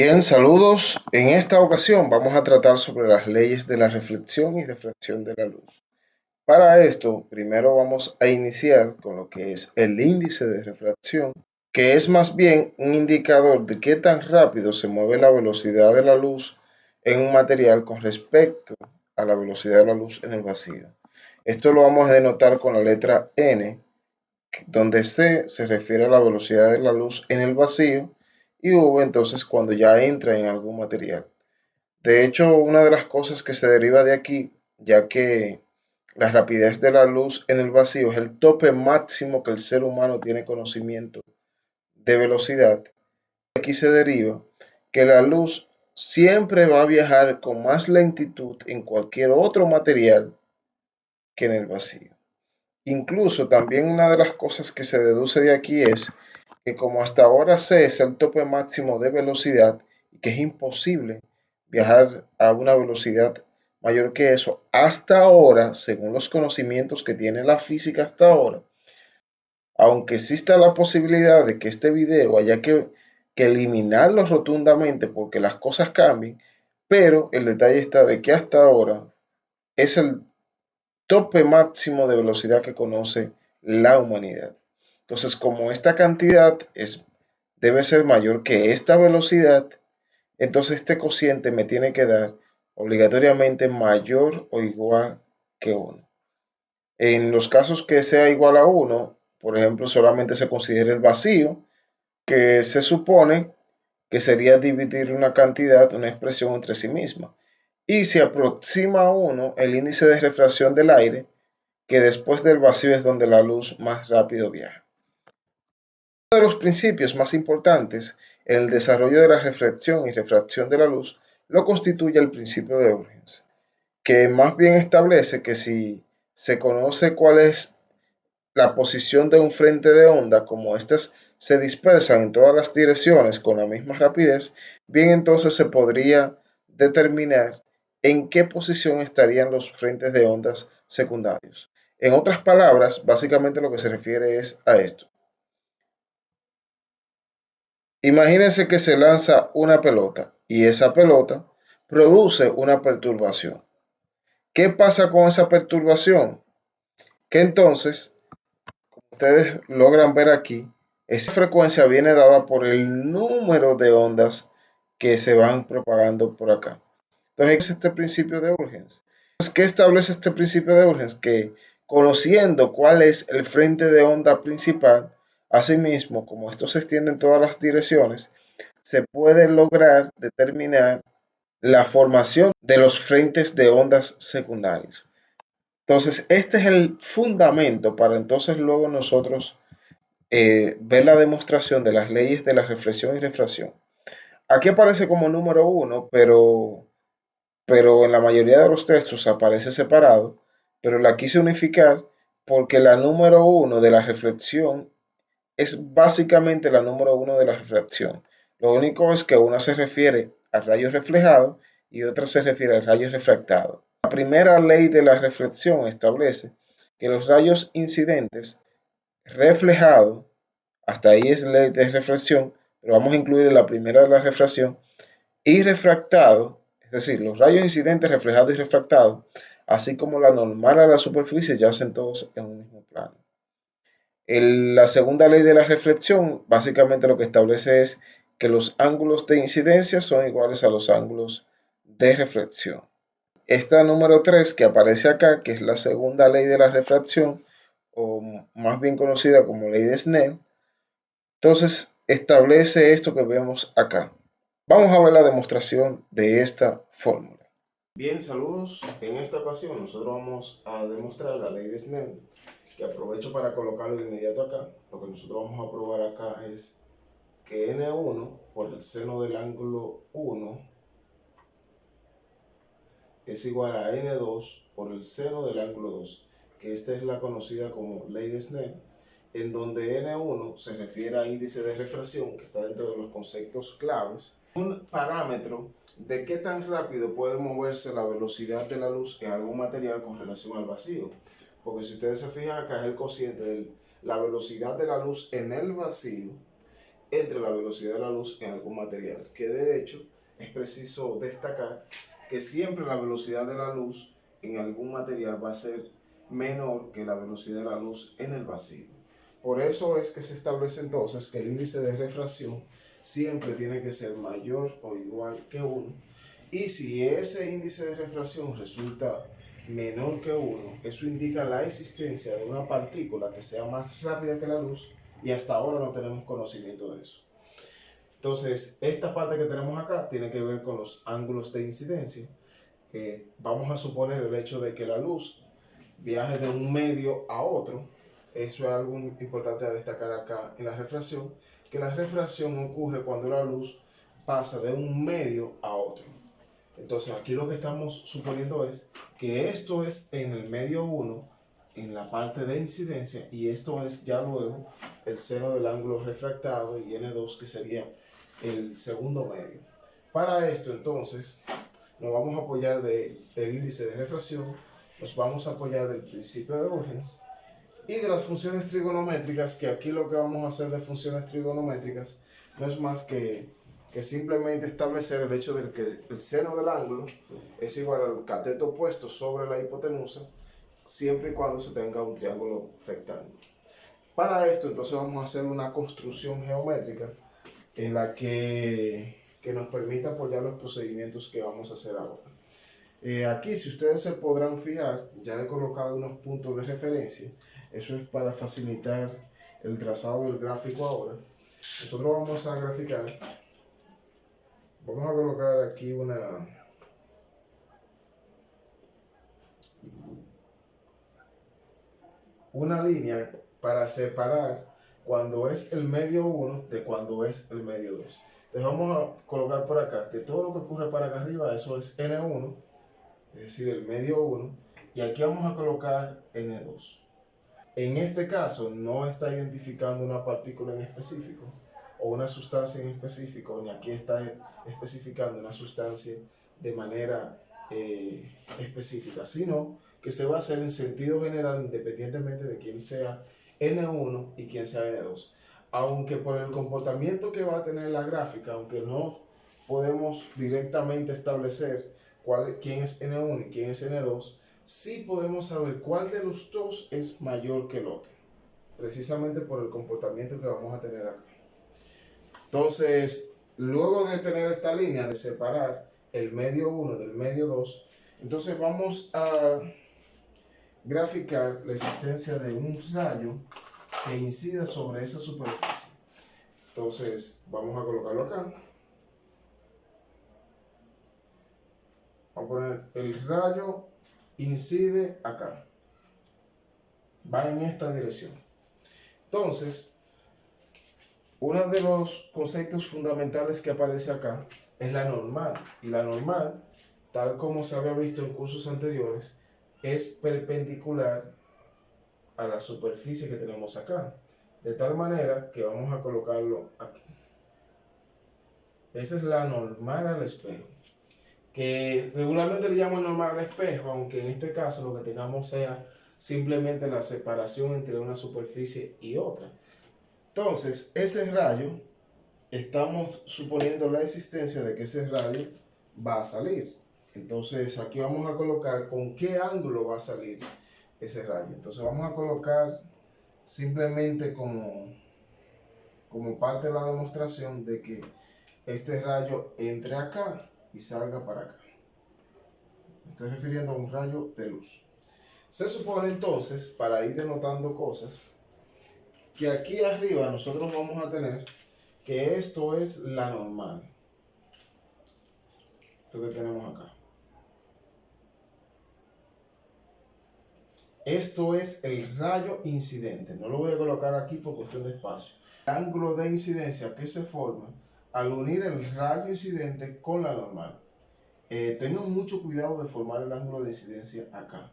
Bien, saludos. En esta ocasión vamos a tratar sobre las leyes de la reflexión y refracción de la luz. Para esto, primero vamos a iniciar con lo que es el índice de refracción, que es más bien un indicador de qué tan rápido se mueve la velocidad de la luz en un material con respecto a la velocidad de la luz en el vacío. Esto lo vamos a denotar con la letra N, donde C se refiere a la velocidad de la luz en el vacío y V entonces cuando ya entra en algún material. De hecho, una de las cosas que se deriva de aquí, ya que la rapidez de la luz en el vacío es el tope máximo que el ser humano tiene conocimiento de velocidad, aquí se deriva que la luz siempre va a viajar con más lentitud en cualquier otro material que en el vacío. Incluso también una de las cosas que se deduce de aquí es que como hasta ahora C es el tope máximo de velocidad y que es imposible viajar a una velocidad mayor que eso, hasta ahora, según los conocimientos que tiene la física hasta ahora, aunque exista la posibilidad de que este video haya que eliminarlo rotundamente porque las cosas cambien, pero el detalle está de que hasta ahora es el tope máximo de velocidad que conoce la humanidad. Entonces, como esta cantidad debe ser mayor que esta velocidad, entonces este cociente me tiene que dar obligatoriamente mayor o igual que 1. En los casos que sea igual a 1, por ejemplo, solamente se considera el vacío, que se supone que sería dividir una cantidad, una expresión entre sí misma. Y se aproxima a 1 el índice de refracción del aire, que después del vacío es donde la luz más rápido viaja. Uno de los principios más importantes en el desarrollo de la reflexión y refracción de la luz lo constituye el principio de urgencia, que más bien establece que si se conoce cuál es la posición de un frente de onda, como éstas se dispersan en todas las direcciones con la misma rapidez, bien entonces se podría determinar en qué posición estarían los frentes de ondas secundarios. En otras palabras, básicamente lo que se refiere es a esto. Imagínense que se lanza una pelota y esa pelota produce una perturbación. ¿Qué pasa con esa perturbación? Que entonces, como ustedes logran ver aquí, esa frecuencia viene dada por el número de ondas que se van propagando por acá. Entonces, ¿qué es este principio de urgencia? ¿Qué establece este principio de urgencia? Que conociendo cuál es el frente de onda principal, asimismo, como esto se extiende en todas las direcciones, se puede lograr determinar la formación de los frentes de ondas secundarios. Entonces, este es el fundamento para entonces luego nosotros ver la demostración de las leyes de la reflexión y refracción. Aquí aparece como número 1, pero en la mayoría de los textos aparece separado, pero la quise unificar porque la número 1 de la reflexión es básicamente la número 1 de la refracción. Lo único es que una se refiere al rayo reflejado y otra se refiere al rayo refractado. La primera ley de la reflexión establece que los rayos incidentes reflejados, hasta ahí es ley de reflexión, pero vamos a incluir la primera de la refracción, y refractado, es decir, los rayos incidentes reflejados y refractados, así como la normal a la superficie, yacen todos en un mismo plano. La segunda ley de la reflexión básicamente lo que establece es que los ángulos de incidencia son iguales a los ángulos de reflexión. Esta número 3 que aparece acá, que es la segunda ley de la refracción, o más bien conocida como ley de Snell, entonces establece esto que vemos acá. Vamos a ver la demostración de esta fórmula. Bien, saludos. En esta ocasión nosotros vamos a demostrar la ley de Snell, que aprovecho para colocarlo de inmediato acá. Lo que nosotros vamos a probar acá es que N1 por el seno del ángulo 1 es igual a N2 por el seno del ángulo 2, que esta es la conocida como ley de Snell, en donde N1 se refiere a índice de refracción, que está dentro de los conceptos claves, un parámetro de qué tan rápido puede moverse la velocidad de la luz en algún material con relación al vacío. Porque si ustedes se fijan acá es el cociente de la velocidad de la luz en el vacío entre la velocidad de la luz en algún material, que de hecho es preciso destacar que siempre la velocidad de la luz en algún material va a ser menor que la velocidad de la luz en el vacío. Por eso es que se establece entonces que el índice de refracción siempre tiene que ser mayor o igual que 1. Y si ese índice de refracción resulta menor que 1, eso indica la existencia de una partícula que sea más rápida que la luz, y hasta ahora no tenemos conocimiento de eso. Entonces, esta parte que tenemos acá tiene que ver con los ángulos de incidencia. Vamos a suponer el hecho de que la luz viaje de un medio a otro. Eso es algo importante a destacar acá en la refracción, que la refracción ocurre cuando la luz pasa de un medio a otro. Entonces aquí lo que estamos suponiendo es que esto es en el medio 1, en la parte de incidencia, y esto es ya luego el seno del ángulo refractado, y N2 que sería el segundo medio. Para esto entonces nos vamos a apoyar del índice de refracción, nos vamos a apoyar del principio de Huygens y de las funciones trigonométricas, que aquí lo que vamos a hacer de funciones trigonométricas no es más que simplemente establecer el hecho de que el seno del ángulo es igual al cateto opuesto sobre la hipotenusa, siempre y cuando se tenga un triángulo rectángulo. Para esto entonces vamos a hacer una construcción geométrica en la que nos permita apoyar los procedimientos que vamos a hacer ahora. Aquí, si ustedes se podrán fijar, ya he colocado unos puntos de referencia. Eso es para facilitar el trazado del gráfico ahora. Nosotros vamos a graficar. Vamos a colocar aquí una línea para separar cuando es el medio 1 de cuando es el medio 2. Entonces vamos a colocar por acá que todo lo que ocurre para acá arriba, eso es N1, es decir, el medio 1, y aquí vamos a colocar N2. En este caso no está identificando una partícula en específico o una sustancia en específico, ni aquí está especificando una sustancia de manera específica, sino que se va a hacer en sentido general independientemente de quién sea N1 y quién sea N2. Aunque por el comportamiento que va a tener la gráfica, aunque no podemos directamente establecer quién es N1 y quién es N2, sí podemos saber cuál de los dos es mayor que el otro, precisamente por el comportamiento que vamos a tener acá. Entonces, luego de tener esta línea de separar el medio 1 del medio 2, entonces vamos a graficar la existencia de un rayo que incida sobre esa superficie. Entonces, vamos a colocarlo acá. Vamos a poner el rayo incide acá. Va en esta dirección. Entonces, uno de los conceptos fundamentales que aparece acá es la normal. Y la normal, tal como se había visto en cursos anteriores, es perpendicular a la superficie que tenemos acá. De tal manera que vamos a colocarlo aquí. Esa es la normal al espejo, que regularmente le llaman normal al espejo, aunque en este caso lo que tengamos sea simplemente la separación entre una superficie y otra. Entonces, ese rayo, estamos suponiendo la existencia de que ese rayo va a salir. Entonces, aquí vamos a colocar con qué ángulo va a salir ese rayo. Entonces, vamos a colocar simplemente como parte de la demostración de que este rayo entre acá y salga para acá. Me estoy refiriendo a un rayo de luz. Se supone entonces, para ir denotando cosas, que aquí arriba nosotros vamos a tener que esto es la normal. Esto que tenemos acá. Esto es el rayo incidente. No lo voy a colocar aquí por cuestión de espacio. El ángulo de incidencia que se forma al unir el rayo incidente con la normal. Tengan mucho cuidado de formar el ángulo de incidencia acá,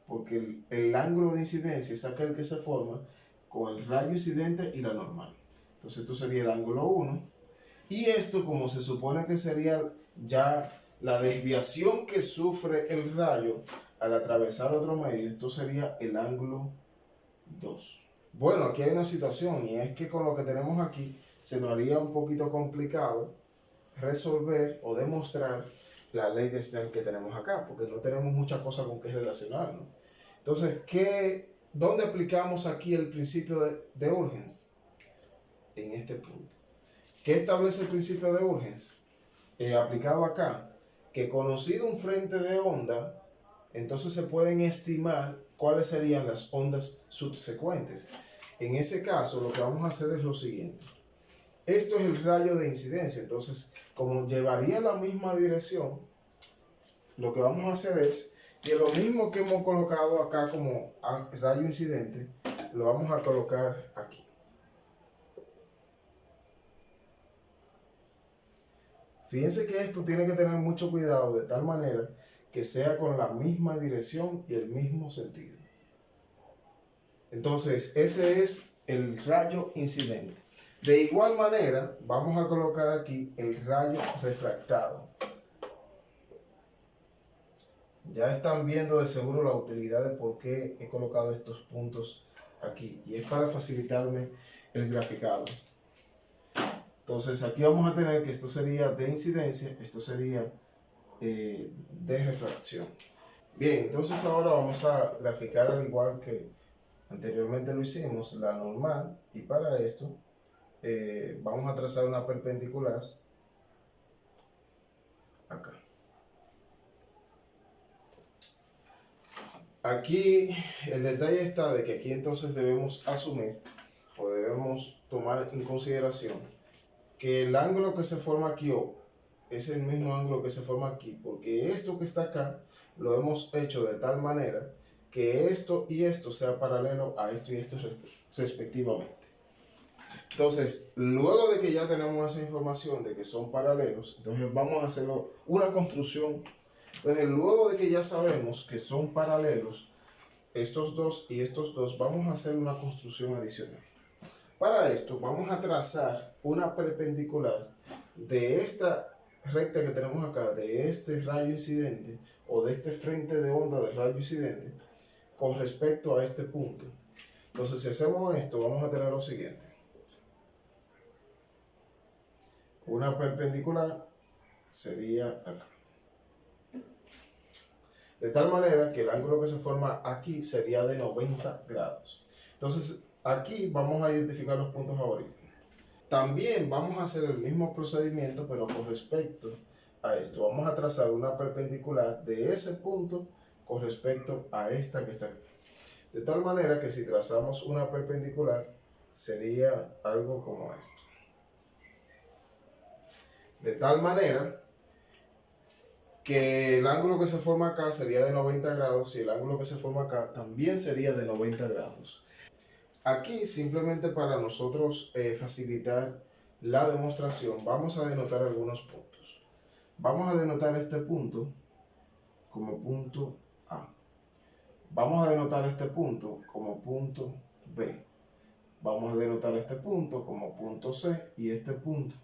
porque el ángulo de incidencia es aquel que se forma con el rayo incidente y la normal. Entonces esto sería el ángulo 1, y esto, como se supone que sería ya la desviación que sufre el rayo al atravesar otro medio, esto sería el ángulo 2. Bueno, aquí hay una situación, y es que con lo que tenemos aquí se nos haría un poquito complicado resolver o demostrar la ley de Snell que tenemos acá, porque no tenemos mucha cosa con qué relacionarnos. Entonces, ¿dónde aplicamos aquí el principio de urgencia? En este punto. ¿Qué establece el principio de urgencia? Aplicado acá, que conocido un frente de onda, entonces se pueden estimar cuáles serían las ondas subsecuentes. En ese caso, lo que vamos a hacer es lo siguiente. Esto es el rayo de incidencia, entonces, como llevaría la misma dirección, lo que vamos a hacer es que lo mismo que hemos colocado acá como rayo incidente, lo vamos a colocar aquí. Fíjense que esto tiene que tener mucho cuidado de tal manera que sea con la misma dirección y el mismo sentido. Entonces, ese es el rayo incidente. De igual manera, vamos a colocar aquí el rayo refractado. Ya están viendo de seguro la utilidad de por qué he colocado estos puntos aquí. Y es para facilitarme el graficado. Entonces, aquí vamos a tener que esto sería de incidencia, esto sería de refracción. Bien, entonces ahora vamos a graficar al igual que anteriormente lo hicimos, la normal, y para esto vamos a trazar una perpendicular acá. Aquí el detalle está de que aquí entonces debemos asumir o debemos tomar en consideración que el ángulo que se forma aquí es el mismo ángulo que se forma aquí, porque esto que está acá lo hemos hecho de tal manera que esto y esto sea paralelo a esto y esto respectivamente. Entonces, luego de que ya tenemos esa información de que son paralelos, entonces vamos a hacerlo una construcción. Entonces, luego de que ya sabemos que son paralelos, estos dos y estos dos, vamos a hacer una construcción adicional. Para esto, vamos a trazar una perpendicular de esta recta que tenemos acá, de este rayo incidente o de este frente de onda del rayo incidente con respecto a este punto. Entonces, si hacemos esto, vamos a tener lo siguiente. Una perpendicular sería acá. De tal manera que el ángulo que se forma aquí sería de 90 grados. Entonces, aquí vamos a identificar los puntos ahorita. También vamos a hacer el mismo procedimiento, pero con respecto a esto. Vamos a trazar una perpendicular de ese punto con respecto a esta que está aquí. De tal manera que si trazamos una perpendicular, sería algo como esto. De tal manera que el ángulo que se forma acá sería de 90 grados y el ángulo que se forma acá también sería de 90 grados. Aquí, simplemente para nosotros facilitar la demostración, vamos a denotar algunos puntos. Vamos a denotar este punto como punto A. Vamos a denotar este punto como punto B. Vamos a denotar este punto como punto C y este punto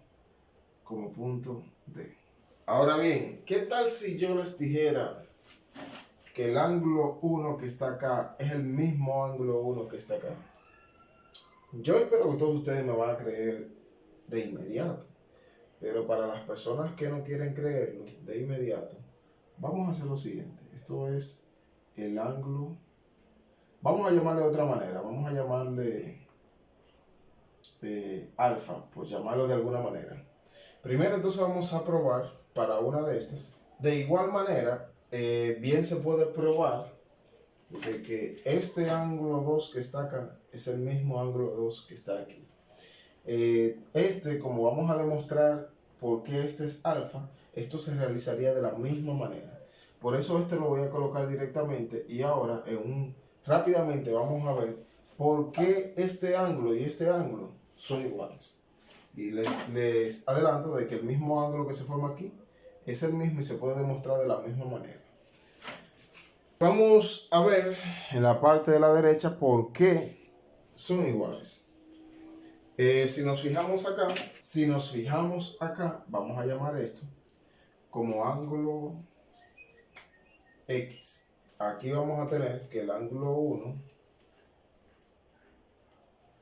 como punto D. Ahora bien, ¿qué tal si yo les dijera que el ángulo 1 que está acá es el mismo ángulo 1 que está acá? Yo espero que todos ustedes me van a creer de inmediato, pero para las personas que no quieren creerlo de inmediato, vamos a hacer lo siguiente. Esto es el ángulo, vamos a llamarle de otra manera, vamos a llamarle alfa, por llamarlo de alguna manera. Primero entonces vamos a probar para una de estas. De igual manera, bien se puede probar de que este ángulo 2 que está acá es el mismo ángulo 2 que está aquí. Como vamos a demostrar por qué este es alfa, esto se realizaría de la misma manera. Por eso este lo voy a colocar directamente y ahora rápidamente vamos a ver por qué este ángulo y este ángulo son iguales. Y les adelanto de que el mismo ángulo que se forma aquí es el mismo y se puede demostrar de la misma manera. Vamos a ver en la parte de la derecha por qué son iguales. Si nos fijamos acá, vamos a llamar esto como ángulo X. Aquí vamos a tener que el ángulo 1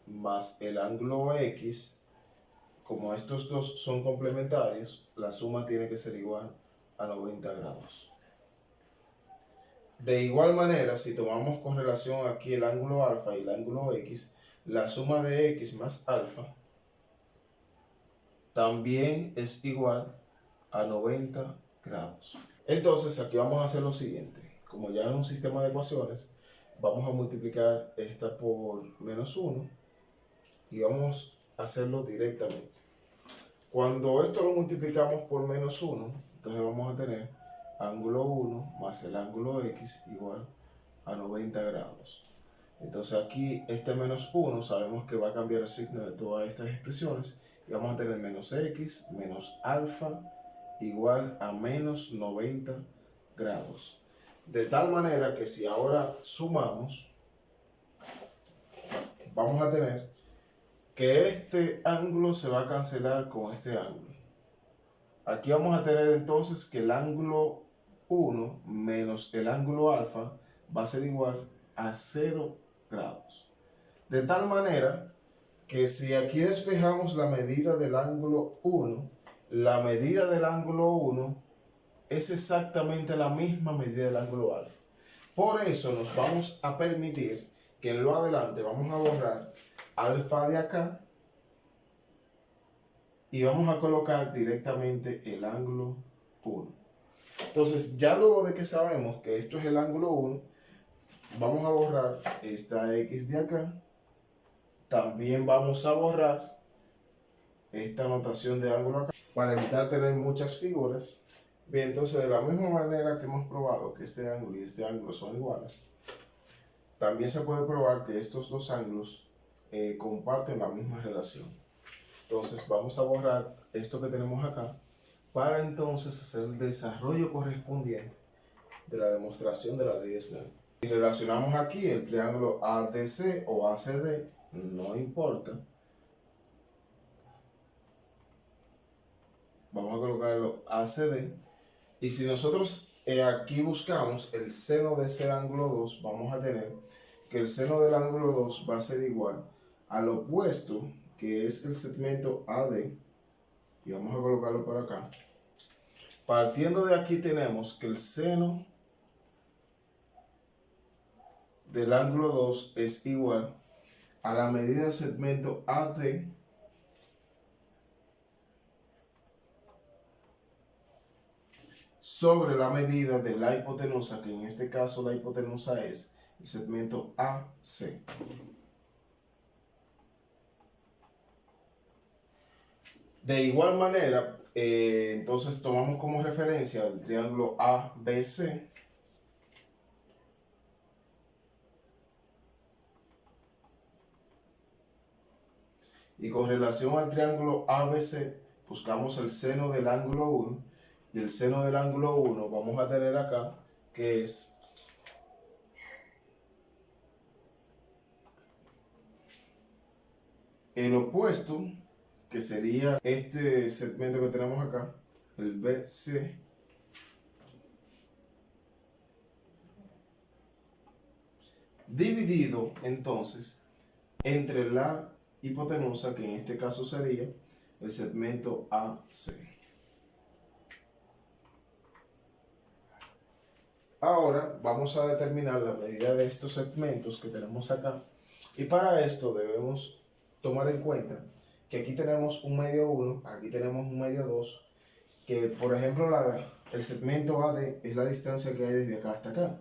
más el ángulo X como estos dos son complementarios, la suma tiene que ser igual a 90 grados. De igual manera, si tomamos con relación aquí el ángulo alfa y el ángulo x, la suma de x más alfa también es igual a 90 grados. Entonces aquí vamos a hacer lo siguiente. Como ya es un sistema de ecuaciones, vamos a multiplicar esta por menos 1 y vamos a hacerlo directamente. Cuando esto lo multiplicamos por menos 1, entonces vamos a tener ángulo 1 más el ángulo x igual a 90 grados. Entonces aquí este menos 1 sabemos que va a cambiar el signo de todas estas expresiones y vamos a tener menos x menos alfa igual a menos 90 grados. De tal manera que si ahora sumamos, vamos a tener que este ángulo se va a cancelar con este ángulo. Aquí vamos a tener entonces que el ángulo 1 menos el ángulo alfa va a ser igual a 0 grados. De tal manera que si aquí despejamos la medida del ángulo 1, la medida del ángulo 1 es exactamente la misma medida del ángulo alfa. Por eso nos vamos a permitir que en lo adelante vamos a borrar alfa de acá y vamos a colocar directamente el ángulo 1. Entonces, ya luego de que sabemos que esto es el ángulo 1, vamos a borrar esta x de acá. También vamos a borrar esta notación de ángulo acá para evitar tener muchas figuras. Bien, entonces de la misma manera que hemos probado que este ángulo y este ángulo son iguales, también se puede probar que estos dos ángulos comparten la misma relación. Entonces vamos a borrar esto que tenemos acá para entonces hacer el desarrollo correspondiente de la demostración de la ley de Snell. Si relacionamos aquí el triángulo ADC o ACD, no importa. Vamos a colocarlo ACD. Y si nosotros aquí buscamos el seno de ese ángulo 2, vamos a tener que el seno del ángulo 2 va a ser igual al opuesto, que es el segmento AD. Y vamos a colocarlo por acá. Partiendo de aquí tenemos que el seno del ángulo 2 es igual a la medida del segmento AD sobre la medida de la hipotenusa, que en este caso la hipotenusa es el segmento AC. De igual manera, entonces tomamos como referencia el triángulo ABC. Y con relación al triángulo ABC, buscamos el seno del ángulo 1. Y el seno del ángulo 1 vamos a tener acá, que es el opuesto, que sería este segmento que tenemos acá, el BC, dividido entonces entre la hipotenusa, que en este caso sería el segmento AC. Ahora vamos a determinar la medida de estos segmentos que tenemos acá, y para esto debemos tomar en cuenta que aquí tenemos un medio 1, aquí tenemos un medio 2, que por ejemplo el segmento AD es la distancia que hay desde acá hasta acá.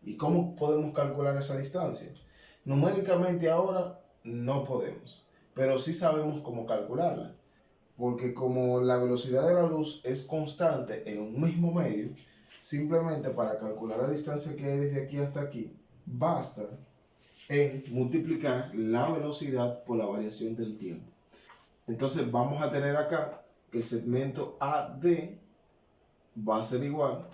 ¿Y cómo podemos calcular esa distancia? Numéricamente ahora no podemos, pero sí sabemos cómo calcularla, porque como la velocidad de la luz es constante en un mismo medio, simplemente para calcular la distancia que hay desde aquí hasta aquí, basta en multiplicar la velocidad por la variación del tiempo. Entonces vamos a tener acá que el segmento AD va a ser igual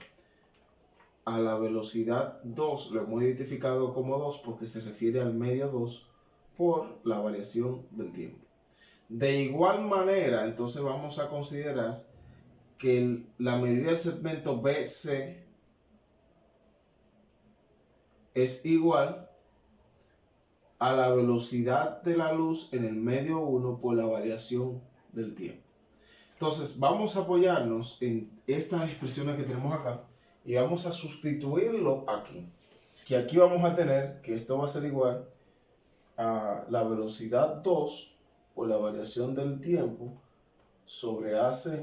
a la velocidad 2, lo hemos identificado como 2 porque se refiere al medio 2 por la variación del tiempo. De igual manera, entonces vamos a considerar que la medida del segmento BC es igual a la velocidad de la luz en el medio 1 por la variación del tiempo. Entonces vamos a apoyarnos en estas expresiones que tenemos acá y vamos a sustituirlo aquí. Que aquí vamos a tener que esto va a ser igual a la velocidad 2 por la variación del tiempo sobre AC.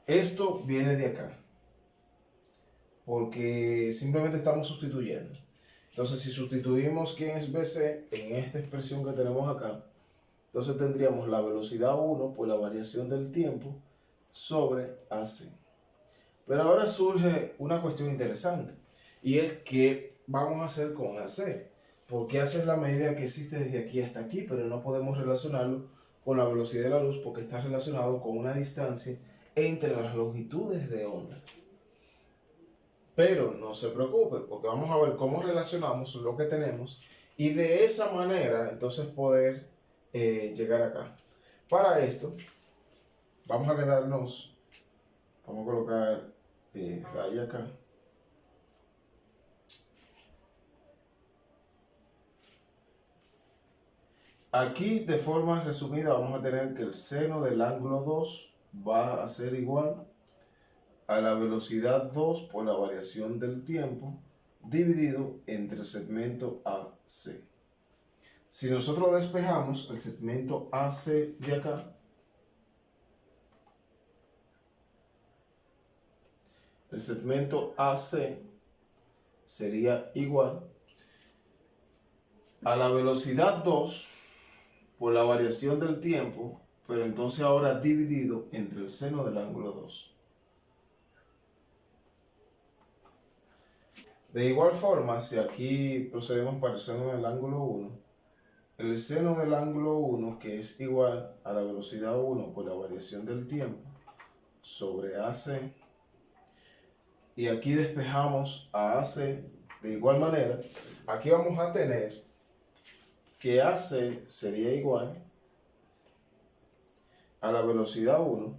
Esto viene de acá, porque simplemente estamos sustituyendo. Entonces, si sustituimos quién es BC en esta expresión que tenemos acá, entonces tendríamos la velocidad 1 por la variación del tiempo sobre AC. Pero ahora surge una cuestión interesante, y es que vamos a hacer con AC. Porque AC es la medida que existe desde aquí hasta aquí, pero no podemos relacionarlo con la velocidad de la luz porque está relacionado con una distancia entre las longitudes de ondas. Pero no se preocupe, porque vamos a ver cómo relacionamos lo que tenemos y de esa manera entonces poder llegar acá. Para esto, vamos a quedarnos, vamos a colocar raya acá. Aquí de forma resumida vamos a tener que el seno del ángulo 2 va a ser igual a la velocidad 2 por la variación del tiempo dividido entre el segmento AC. Si nosotros despejamos el segmento AC de acá, el segmento AC sería igual a la velocidad 2 por la variación del tiempo, pero entonces ahora dividido entre el seno del ángulo 2. De igual forma, si aquí procedemos para el seno del ángulo 1, el seno del ángulo 1, que es igual a la velocidad 1 por la variación del tiempo sobre AC, y aquí despejamos a AC de igual manera, aquí vamos a tener que AC sería igual a la velocidad 1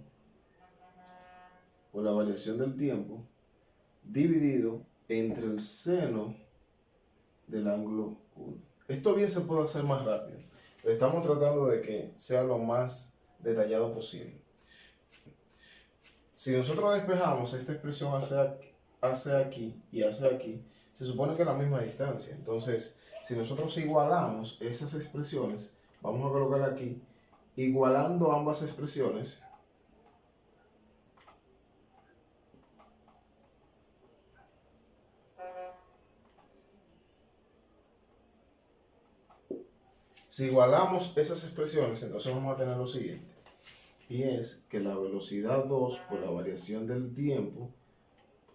por la variación del tiempo dividido entre el seno del ángulo 1. Esto bien se puede hacer más rápido, pero estamos tratando de que sea lo más detallado posible. Si nosotros despejamos esta expresión hacia aquí y hacia aquí, se supone que es la misma distancia. Entonces, si nosotros igualamos esas expresiones, vamos a colocar aquí, igualando ambas expresiones, si igualamos esas expresiones, entonces vamos a tener lo siguiente, y es que la velocidad 2 por la variación del tiempo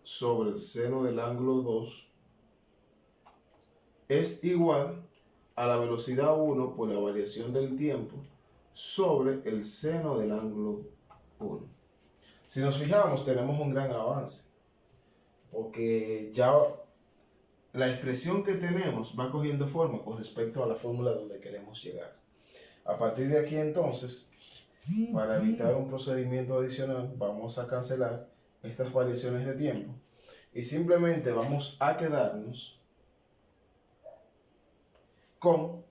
sobre el seno del ángulo 2 es igual a la velocidad 1 por la variación del tiempo sobre el seno del ángulo 1. Si nos fijamos, tenemos un gran avance, porque ya la expresión que tenemos va cogiendo forma con respecto a la fórmula donde queremos llegar. A partir de aquí entonces, para evitar un procedimiento adicional, vamos a cancelar estas variaciones de tiempo y simplemente vamos a quedarnos con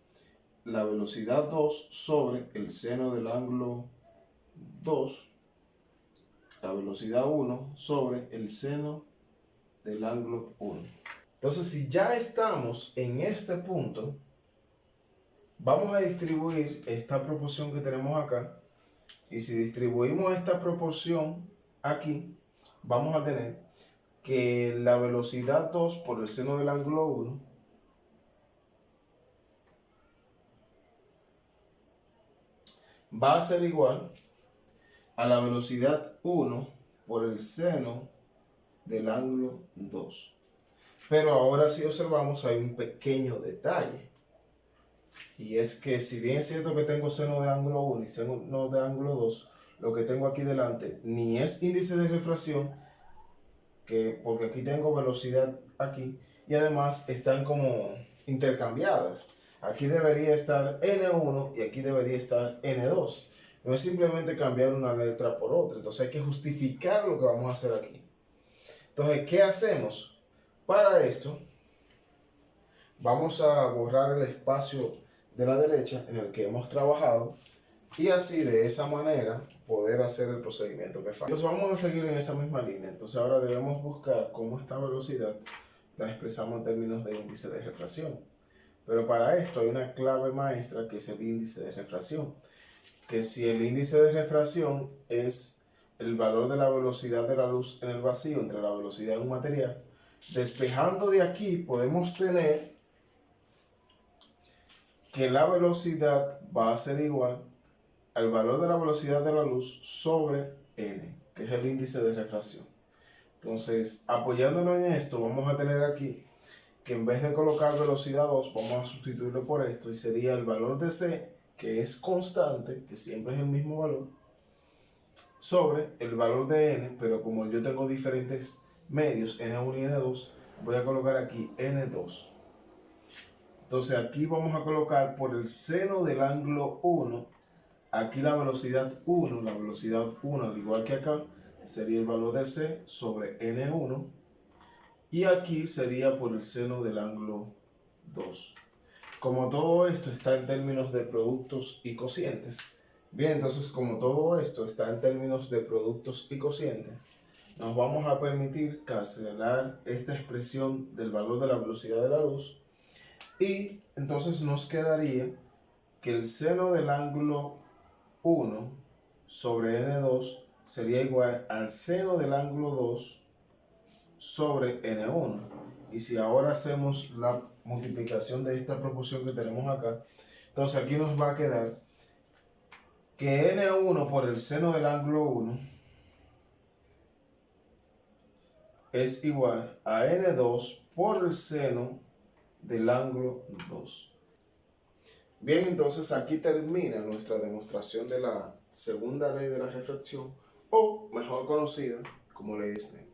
la velocidad 2 sobre el seno del ángulo 2, la velocidad 1 sobre el seno del ángulo 1. Entonces, si ya estamos en este punto, vamos a distribuir esta proporción que tenemos acá, y si distribuimos esta proporción aquí, vamos a tener que la velocidad 2 por el seno del ángulo 1 va a ser igual a la velocidad 1 por el seno del ángulo 2. Pero ahora si observamos hay un pequeño detalle. Y es que si bien es cierto que tengo seno de ángulo 1 y seno de ángulo 2, lo que tengo aquí delante ni es índice de refracción, porque aquí tengo velocidad aquí, y además están como intercambiadas. Aquí debería estar N1 y aquí debería estar N2. No es simplemente cambiar una letra por otra. Entonces hay que justificar lo que vamos a hacer aquí. Entonces, ¿qué hacemos? Para esto, vamos a borrar el espacio de la derecha en el que hemos trabajado y así de esa manera poder hacer el procedimiento que falta. Entonces vamos a seguir en esa misma línea. Entonces ahora debemos buscar cómo esta velocidad la expresamos en términos de índice de refracción. Pero para esto hay una clave maestra que es el índice de refracción. Que si el índice de refracción es el valor de la velocidad de la luz en el vacío entre la velocidad de un material, despejando de aquí podemos tener que la velocidad va a ser igual al valor de la velocidad de la luz sobre n, que es el índice de refracción. Entonces, apoyándonos en esto, vamos a tener aquí que en vez de colocar velocidad 2, vamos a sustituirlo por esto y sería el valor de c, que es constante, que siempre es el mismo valor, sobre el valor de n, pero como yo tengo diferentes medios, n1 y n2, voy a colocar aquí n2. Entonces aquí vamos a colocar por el seno del ángulo 1, aquí la velocidad 1, al igual que acá, sería el valor de c sobre n1, y aquí sería por el seno del ángulo 2. Como todo esto está en términos de productos y cocientes, bien, entonces como todo esto está en términos de productos y cocientes, nos vamos a permitir cancelar esta expresión del valor de la velocidad de la luz y entonces nos quedaría que el seno del ángulo 1 sobre n2 sería igual al seno del ángulo 2 sobre n1. Y si ahora hacemos la multiplicación de esta proporción que tenemos acá, entonces aquí nos va a quedar que n1 por el seno del ángulo 1 es igual a n2 por el seno del ángulo 2. Bien, entonces aquí termina nuestra demostración de la segunda ley de la refracción, o mejor conocida como ley de Snell.